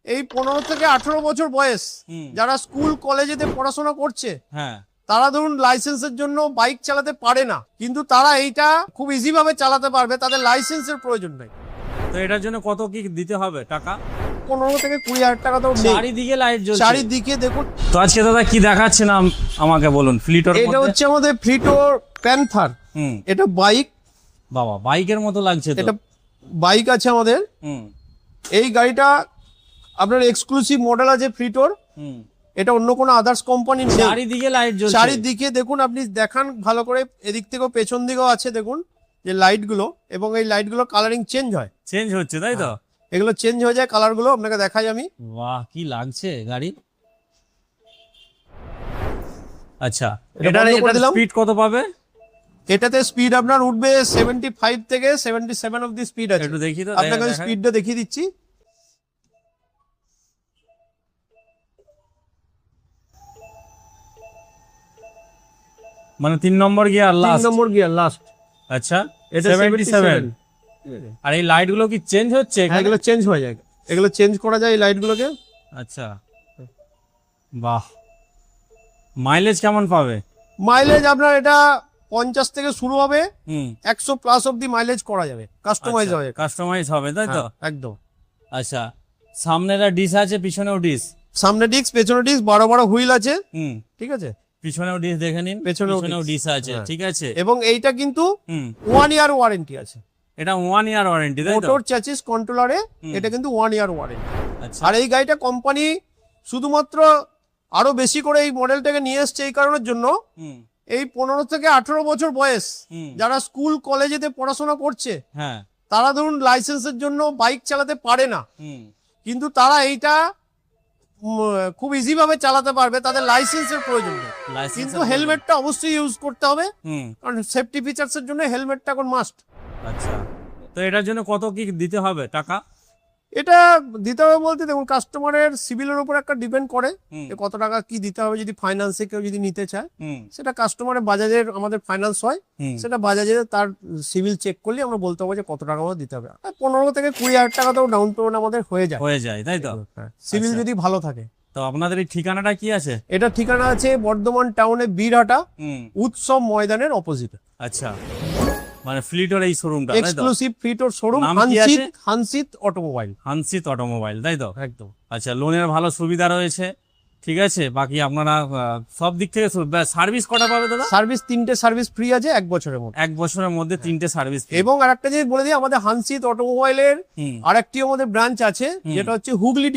এই 15 থেকে 18 বছর বয়স যারা স্কুল কলেজেতে পড়াশোনা করছে, হ্যাঁ, তারা ধরুন লাইসেন্সের জন্য বাইক চালাতে পারে না, কিন্তু তারা এইটা খুব ইজি ভাবে চালাতে পারবে, তাদের লাইসেন্সের প্রয়োজন নেই। তো এটার জন্য কত কি দিতে হবে টাকা? 15 থেকে 20,000 টাকা তো নেই। চারিদিকে লাইট জ্বলছে, চারিদিকে দেখুন। তো আজকে দাদা কি দেখাচ্ছেন আমাকে বলুন। ফ্লিটোর এটা হচ্ছে আমাদের ফ্লিটোর প্যান্থার। এটা বাইক, বাবা বাইকের মতো লাগছে তো। এটা বাইক আছে আমাদের। এই গাড়িটা আপনার এক্সক্লুসিভ মডেল আছে ফ্লিটোর। এটা অন্য কোনো আদার্স কোম্পানি নেই। চারিদিকে লাইট জ্বলছে, চারিদিকে দেখুন, আপনি দেখান ভালো করে, এদিক থেকেও পেছন দিকেও আছে দেখুন যে লাইট গুলো, এবং এই লাইট গুলো কালারিং চেঞ্জ হয়, চেঞ্জ হচ্ছে তাই তো? এগুলো চেঞ্জ হয়ে যায় কালার গুলো, আপনাকে দেখাই আমি। বাহ কি লাগছে গাড়ি। আচ্ছা, এটা বন্ধ করে দিলাম। স্পিড কত পাবে? এটাতে স্পিড আপনার উঠবে 75 থেকে 77 অবধি স্পিড আছে। একটু দেখি তো, আপনাকে আমি স্পিডটা দেখিয়ে দিচ্ছি। মানে 3 নম্বর গিয়ার 3 লাস্ট। নম্বর গিয়ার লাস্ট। আচ্ছা, এটা 77। আর এই লাইট গুলো কি চেঞ্জ হচ্ছে হ্যাঁ, এখানে? এগুলো চেঞ্জ হয়ে যায়, এগুলো চেঞ্জ করা যায় এই লাইট গুলোকে। আচ্ছা, বাহ। মাইলেজ কেমন পাবে? মাইলেজ আপনার এটা 50 থেকে শুরু হবে, হুম, 100 প্লাস অবধি মাইলেজ করা যাবে, কাস্টমাইজ হবে। কাস্টমাইজ হবে তাই তো? হ্যাঁ, একদম। আচ্ছা, সামনের ডিস আছে, পিছনেও ডিস। সামনে ডিস্ক, পেছনে ডিস্ক, বড় বড় হুইল আছে। হুম, ঠিক আছে, পিছনেও ডিস দেখে নিন, পেছনেও পিছনেও disc। ডিস আছে, হ্যাঁ। ঠিক আছে। এবং এইটা কিন্তু হুম, 1 ইয়ার ওয়ারেন্টি আছে। এটা 1 ইয়ার ওয়ারেন্টি তাই তো? মোটর চ্যাসিস কন্ট্রোলারে এটা কিন্তু 1 ইয়ার ওয়ারেন্টি। আচ্ছা, আর এই গাড়িটা কোম্পানি শুধুমাত্র আরো বেশি করে এই মডেলটাকে নিয়ে এসছে এই কারণের জন্য, হুম, এই 15 থেকে 18 বছর বয়স হুম, যারা স্কুল কলেজেতে পড়াশোনা করছে, হ্যাঁ, তারা ধরুন লাইসেন্সের জন্য বাইক চালাতে পারে না, হুম, কিন্তু তারা এইটা খুব ইজি ভাবে চালাতে পারবে, তাদের লাইসেন্সের প্রয়োজন নেই। লাইসেন্স। কিন্তু হেলমেটটা অবশ্যই ইউজ করতে হবে, হুম, কারণ সেফটি ফিচার্স এর জন্য হেলমেটটা এখন মাস্ট। আচ্ছা, তো এটার জন্য কত কি দিতে হবে টাকা? এটা দিতে হবে বলতে দেখুন, কাস্টমারের সিভিলের উপর একটা ডিপেন্ড করে হুম, যে কত টাকা কি দিতে হবে। যদি ফাইন্যান্সে কেউ যদি নিতে চায়, হুম, সেটা কাস্টমারের, বাজাজের আমাদের ফাইন্যান্স হয়, হুম, সেটা বাজাজে তার সিভিল চেক করলে আমরা বলতে পারবো যে কত টাকা আমাদের দিতে হবে। 15 থেকে 20,000 টাকা তো ডাউন পেমেন্ট আমাদের হয়ে যায়, হয়ে যায় তাই তো? সিভিল আচ্ছা। যদি ভালো থাকে। তো আপনাদের এই ঠিকানাটা কি আছে? এটা ঠিকানা আছে বর্ধমান টাউনে বীরহাটা হুম, উৎসব ময়দানের অপোজিটে। আচ্ছা, মানে ফ্লিটোর এই শোরুমটা তাই তো? এক্সক্লুসিভ ফ্লিটোর শোরুম, নাম কি আছে? হানসিত অটোমোবাইল। হানসিত অটোমোবাইল তাই তো? একদম। আচ্ছা, লোনের ভালো সুবিধা রয়েছে, ঠিক আছে। বাকি আপনারা সব দিক থেকে সার্ভিস কটা পাবে দাদা? সার্ভিস 3টে সার্ভিস ফ্রি আছে 1 বছরের মধ্যে। 1 বছরের মধ্যে 3টে সার্ভিস। এবং আরেকটা জিনিস বলে দিই, আমাদের হানসিত অটোমোবাইলের হুম, আরেকটি আমাদের ব্রাঞ্চ আছে, যেটা হচ্ছে হুগলি